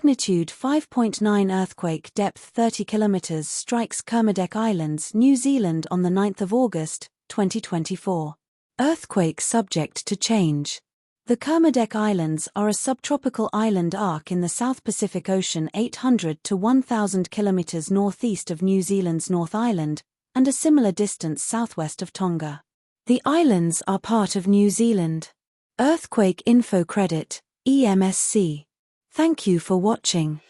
Magnitude 5.9 earthquake, depth 30 kilometers, strikes Kermadec Islands, New Zealand on the 9th of August, 2024. Earthquake subject to change. The Kermadec Islands are a subtropical island arc in the South Pacific Ocean 800 to 1,000 kilometers northeast of New Zealand's North Island, and a similar distance southwest of Tonga. The islands are part of New Zealand. Earthquake Info Credit, EMSC. Thank you for watching.